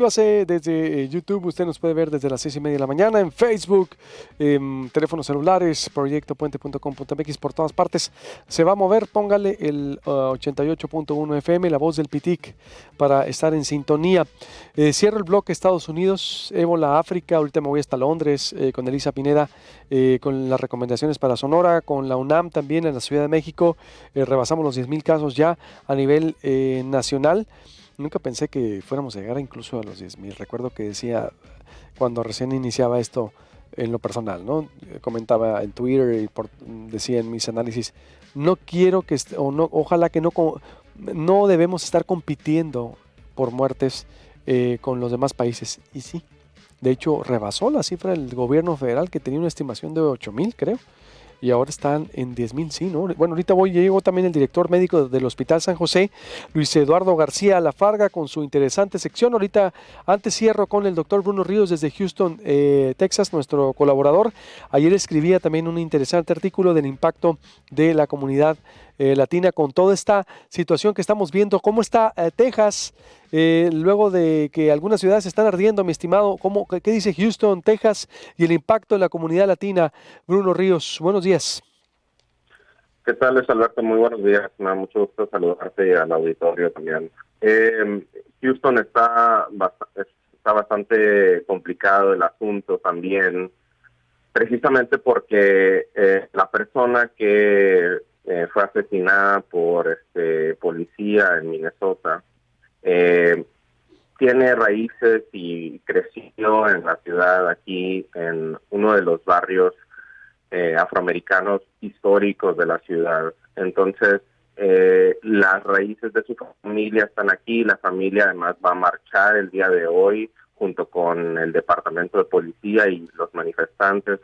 Suscríbase desde YouTube, usted nos puede ver desde las 6:30 de la mañana en Facebook, teléfonos celulares, proyectopuente.com.mx, por todas partes. Se va a mover, póngale el 88.1 FM, la voz del Pitic, para estar en sintonía. Cierro el bloque Estados Unidos, ébola, África, ahorita me voy hasta Londres con Elisa Pineda, con las recomendaciones para Sonora, con la UNAM también en la Ciudad de México. Rebasamos los 10,000 casos ya a nivel nacional. Nunca pensé que fuéramos a llegar incluso a los 10,000. Recuerdo que decía, cuando recién iniciaba esto en lo personal, ¿no? Comentaba en Twitter y decía en mis análisis, no quiero que, ojalá que no debemos estar compitiendo por muertes con los demás países. Y sí, de hecho rebasó la cifra del gobierno federal, que tenía una estimación de 8,000, creo. Y ahora están en 10,000, sí, ¿no? Bueno, ahorita llegó también el director médico del Hospital San José, Luis Eduardo García Lafarga, con su interesante sección. Ahorita, antes cierro con el doctor Bruno Ríos desde Houston, Texas, nuestro colaborador. Ayer escribía también un interesante artículo del impacto de la comunidad latina con toda esta situación que estamos viendo. ¿Cómo está Texas? Luego de que algunas ciudades están ardiendo, mi estimado, ¿qué dice Houston, Texas, y el impacto en la comunidad latina? Bruno Ríos, buenos días. ¿Qué tal, Luis Alberto? Muy buenos días. Me da mucho gusto saludarte y al auditorio también. Houston está bastante complicado el asunto también, precisamente porque la persona que fue asesinada por policía en Minnesota tiene raíces y creció en la ciudad, aquí en uno de los barrios afroamericanos históricos de la ciudad. Entonces, las raíces de su familia están aquí. La familia además va a marchar el día de hoy junto con el departamento de policía y los manifestantes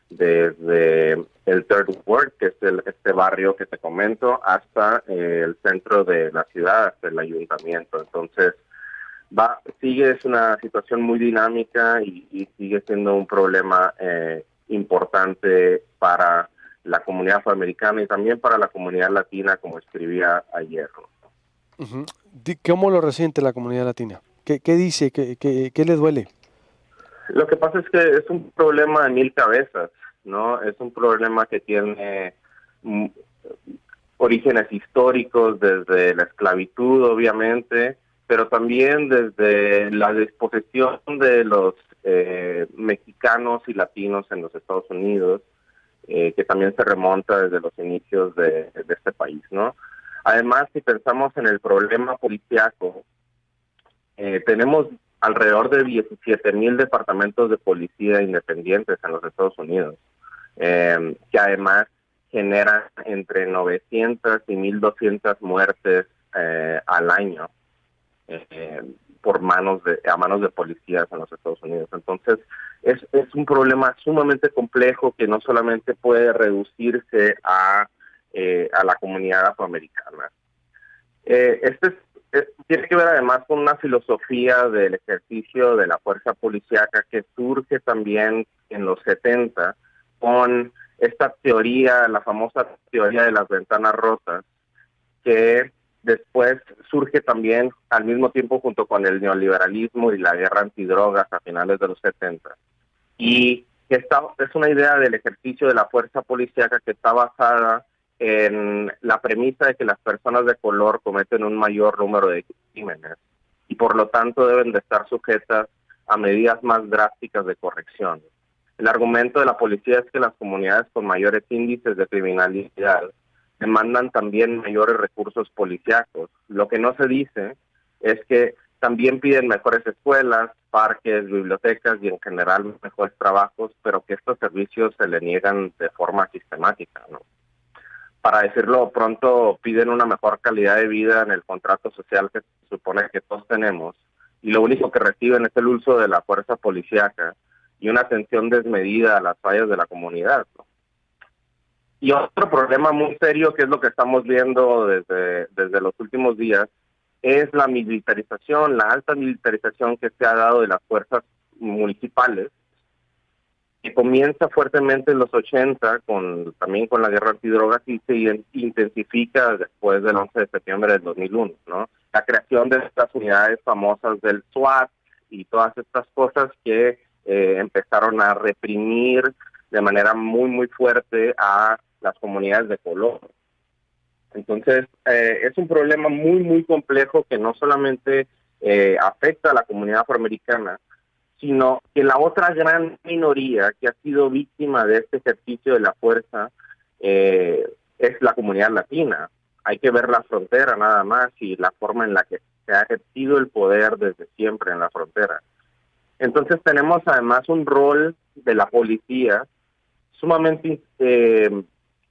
desde el Third Ward, que es este barrio que te comento, hasta el centro de la ciudad, hasta el ayuntamiento. Entonces, es una situación muy dinámica y sigue siendo un problema importante para la comunidad afroamericana y también para la comunidad latina, como escribía ayer. Uh-huh. ¿Cómo lo resiente la comunidad latina? ¿Qué dice? ¿Qué le duele? Lo que pasa es que es un problema de 1,000 cabezas, ¿no? Es un problema que tiene orígenes históricos desde la esclavitud, obviamente, pero también desde la disposición de los mexicanos y latinos en los Estados Unidos, que también se remonta desde los inicios de este país, ¿no? Además, si pensamos en el problema policíaco, tenemos alrededor de 17,000 departamentos de policía independientes en los Estados Unidos, que además generan entre 900 y 1,200 muertes al año a manos de policías en los Estados Unidos. Entonces, es un problema sumamente complejo que no solamente puede reducirse a la comunidad afroamericana. Tiene que ver además con una filosofía del ejercicio de la fuerza policíaca que surge también en los 70 con esta teoría, la famosa teoría de las ventanas rotas, que después surge también al mismo tiempo junto con el neoliberalismo y la guerra antidrogas a finales de los 70. Y esta es una idea del ejercicio de la fuerza policíaca que está basada en la premisa de que las personas de color cometen un mayor número de crímenes y por lo tanto deben de estar sujetas a medidas más drásticas de corrección. El argumento de la policía es que las comunidades con mayores índices de criminalidad demandan también mayores recursos policíacos. Lo que no se dice es que también piden mejores escuelas, parques, bibliotecas y en general mejores trabajos, pero que estos servicios se le niegan de forma sistemática, ¿no? Para decirlo pronto, piden una mejor calidad de vida en el contrato social que se supone que todos tenemos, y lo único que reciben es el uso de la fuerza policíaca y una atención desmedida a las fallas de la comunidad, ¿no? Y otro problema muy serio, que es lo que estamos viendo desde los últimos días, es la militarización, la alta militarización que se ha dado de las fuerzas municipales, que comienza fuertemente en los 80, también con la guerra antidrogas, y se intensifica después del 11 de septiembre del 2001, ¿no? La creación de estas unidades famosas del SWAT, y todas estas cosas que empezaron a reprimir de manera muy, muy fuerte a las comunidades de color. Entonces, es un problema muy, muy complejo que no solamente afecta a la comunidad afroamericana, sino que la otra gran minoría que ha sido víctima de este ejercicio de la fuerza es la comunidad latina. Hay que ver la frontera nada más y la forma en la que se ha ejercido el poder desde siempre en la frontera. Entonces tenemos además un rol de la policía sumamente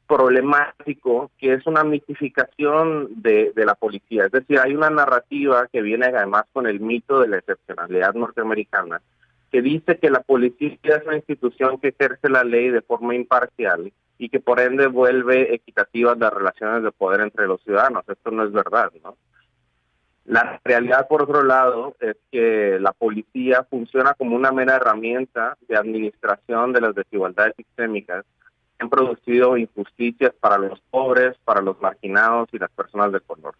problemático, que es una mitificación de la policía. Es decir, hay una narrativa que viene además con el mito de la excepcionalidad norteamericana, que dice que la policía es una institución que ejerce la ley de forma imparcial y que por ende vuelve equitativas las relaciones de poder entre los ciudadanos. Esto no es verdad, ¿no? La realidad, por otro lado, es que la policía funciona como una mera herramienta de administración de las desigualdades sistémicas que han producido injusticias para los pobres, para los marginados y las personas de color.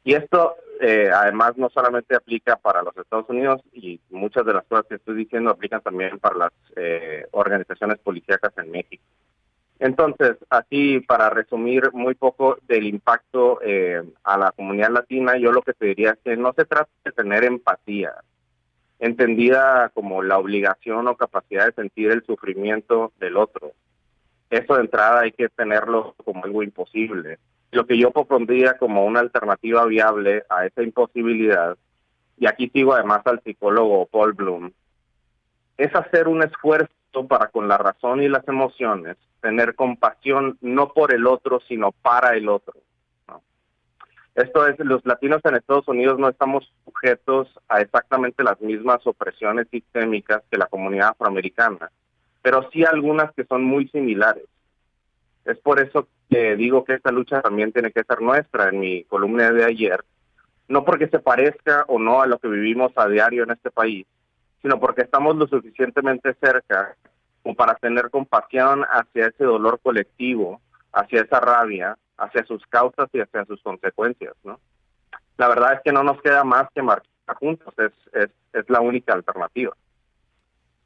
Y esto, además, no solamente aplica para los Estados Unidos, y muchas de las cosas que estoy diciendo aplican también para las organizaciones policíacas en México. Entonces, así para resumir muy poco del impacto a la comunidad latina, yo lo que te diría es que no se trata de tener empatía, entendida como la obligación o capacidad de sentir el sufrimiento del otro. Eso de entrada hay que tenerlo como algo imposible. Lo que yo propondría como una alternativa viable a esa imposibilidad, y aquí sigo además al psicólogo Paul Bloom, es hacer un esfuerzo para con la razón y las emociones tener compasión no por el otro, sino para el otro, ¿no? Esto es, los latinos en Estados Unidos no estamos sujetos a exactamente las mismas opresiones sistémicas que la comunidad afroamericana, pero sí algunas que son muy similares. Es por eso que digo que esta lucha también tiene que ser nuestra en mi columna de ayer, no porque se parezca o no a lo que vivimos a diario en este país, sino porque estamos lo suficientemente cerca como para tener compasión hacia ese dolor colectivo, hacia esa rabia, hacia sus causas y hacia sus consecuencias, ¿no? La verdad es que no nos queda más que marchar juntos, es la única alternativa.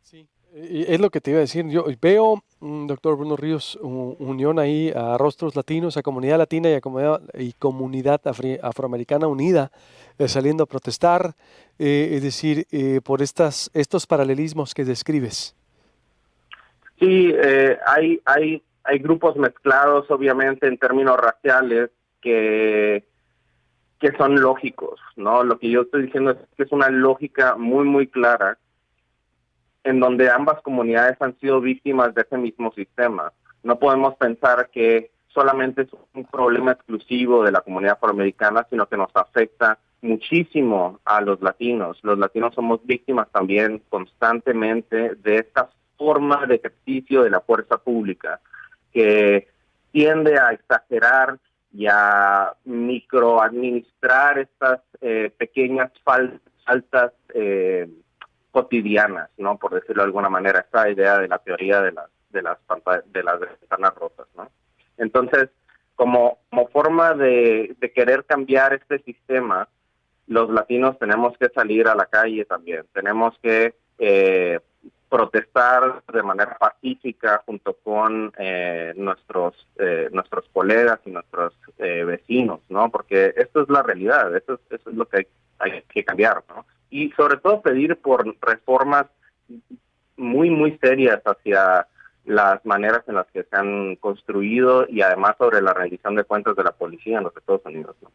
Sí, es lo que te iba a decir. Yo veo, doctor Bruno Ríos, unión ahí a rostros latinos, a comunidad latina y comunidad afroamericana unida, saliendo a protestar, es decir, por estos paralelismos que describes. Sí, hay grupos mezclados, obviamente, en términos raciales que son lógicos, ¿no? Lo que yo estoy diciendo es que es una lógica muy, muy clara en donde ambas comunidades han sido víctimas de ese mismo sistema. No podemos pensar que solamente es un problema exclusivo de la comunidad afroamericana, sino que nos afecta muchísimo a los latinos. Los latinos somos víctimas también constantemente de esta forma de ejercicio de la fuerza pública, que tiende a exagerar y a microadministrar estas pequeñas faltas cotidianas, ¿no? Por decirlo de alguna manera, esta idea de la teoría de las ventanas rotas, ¿no? Entonces, como forma de querer cambiar este sistema, los latinos tenemos que salir a la calle también, tenemos que protestar de manera pacífica junto con nuestros colegas y nuestros vecinos, ¿no? Porque esto es la realidad, eso es lo que hay que cambiar, ¿no? Y sobre todo pedir por reformas muy, muy serias hacia las maneras en las que se han construido y además sobre la rendición de cuentas de la policía en los Estados Unidos, ¿no?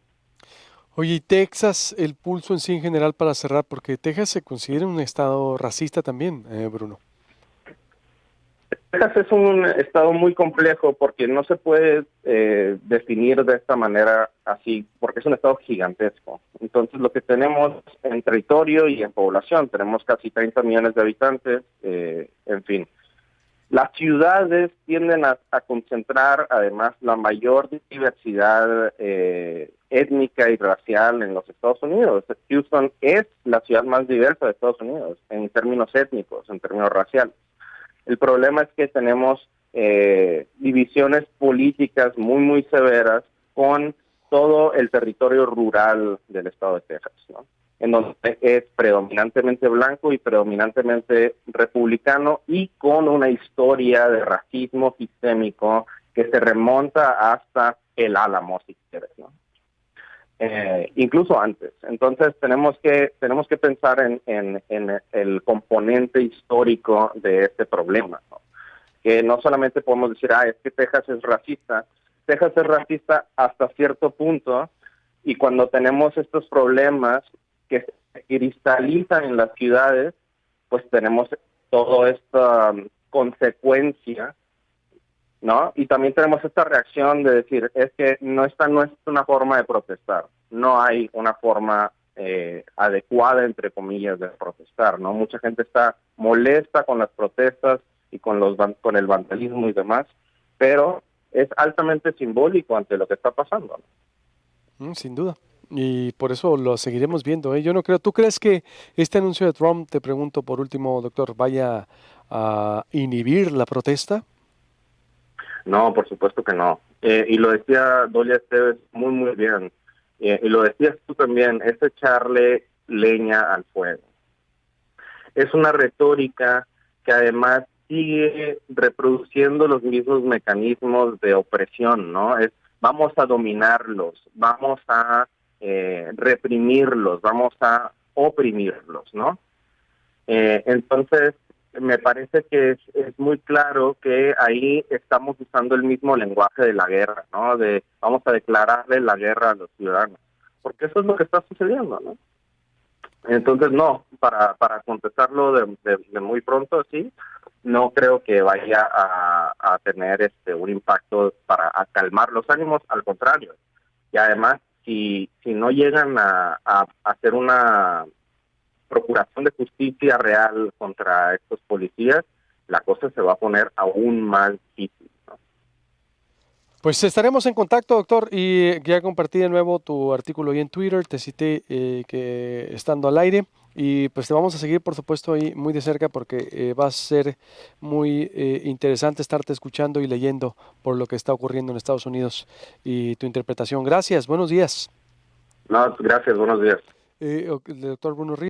Oye, y Texas, el pulso en sí en general para cerrar, porque Texas se considera un estado racista también, Bruno. Texas es un estado muy complejo porque no se puede definir de esta manera así, porque es un estado gigantesco. Entonces, lo que tenemos en territorio y en población, tenemos casi 30 millones de habitantes, en fin. Las ciudades tienden a concentrar, además, la mayor diversidad étnica y racial en los Estados Unidos. Houston es la ciudad más diversa de Estados Unidos, en términos étnicos, en términos raciales. El problema es que tenemos divisiones políticas muy, muy severas con todo el territorio rural del estado de Texas, ¿no? en donde es predominantemente blanco y predominantemente republicano y con una historia de racismo sistémico que se remonta hasta el Álamo, si quieres, ¿no? Incluso antes. Entonces tenemos que pensar en el componente histórico de este problema, ¿no? Que no solamente podemos decir, es que Texas es racista. Texas es racista hasta cierto punto, y cuando tenemos estos problemas que se cristalizan en las ciudades, pues tenemos toda esta consecuencia, ¿no? Y también tenemos esta reacción de decir, es que no es una forma de protestar, no hay una forma adecuada, entre comillas, de protestar, ¿no? Mucha gente está molesta con las protestas y con el vandalismo y demás, pero es altamente simbólico ante lo que está pasando, ¿no? Sin duda. Y por eso lo seguiremos viendo, ¿eh? Yo no creo. ¿Tú crees que este anuncio de Trump, te pregunto por último, doctor, vaya a inhibir la protesta? No, por supuesto que no. Y lo decía Dolia Esteves muy, muy bien. Y lo decías tú también, es echarle leña al fuego. Es una retórica que además sigue reproduciendo los mismos mecanismos de opresión, ¿no? Vamos a dominarlos, vamos a reprimirlos, vamos a oprimirlos, ¿no? Entonces, me parece que es muy claro que ahí estamos usando el mismo lenguaje de la guerra, ¿no? De vamos a declararle la guerra a los ciudadanos, porque eso es lo que está sucediendo, ¿no? Entonces, no, para contestarlo de muy pronto, sí, no creo que vaya a tener un impacto para calmar los ánimos, al contrario. Y además, si no llegan a hacer una procuración de justicia real contra estos policías, la cosa se va a poner aún más difícil, ¿no? Pues estaremos en contacto, doctor, y ya compartí de nuevo tu artículo ahí en Twitter, te cité que estando al aire, y pues te vamos a seguir, por supuesto, ahí muy de cerca porque va a ser muy interesante estarte escuchando y leyendo por lo que está ocurriendo en Estados Unidos y tu interpretación. Gracias, buenos días. No, gracias, buenos días. El doctor Bruno Ríos.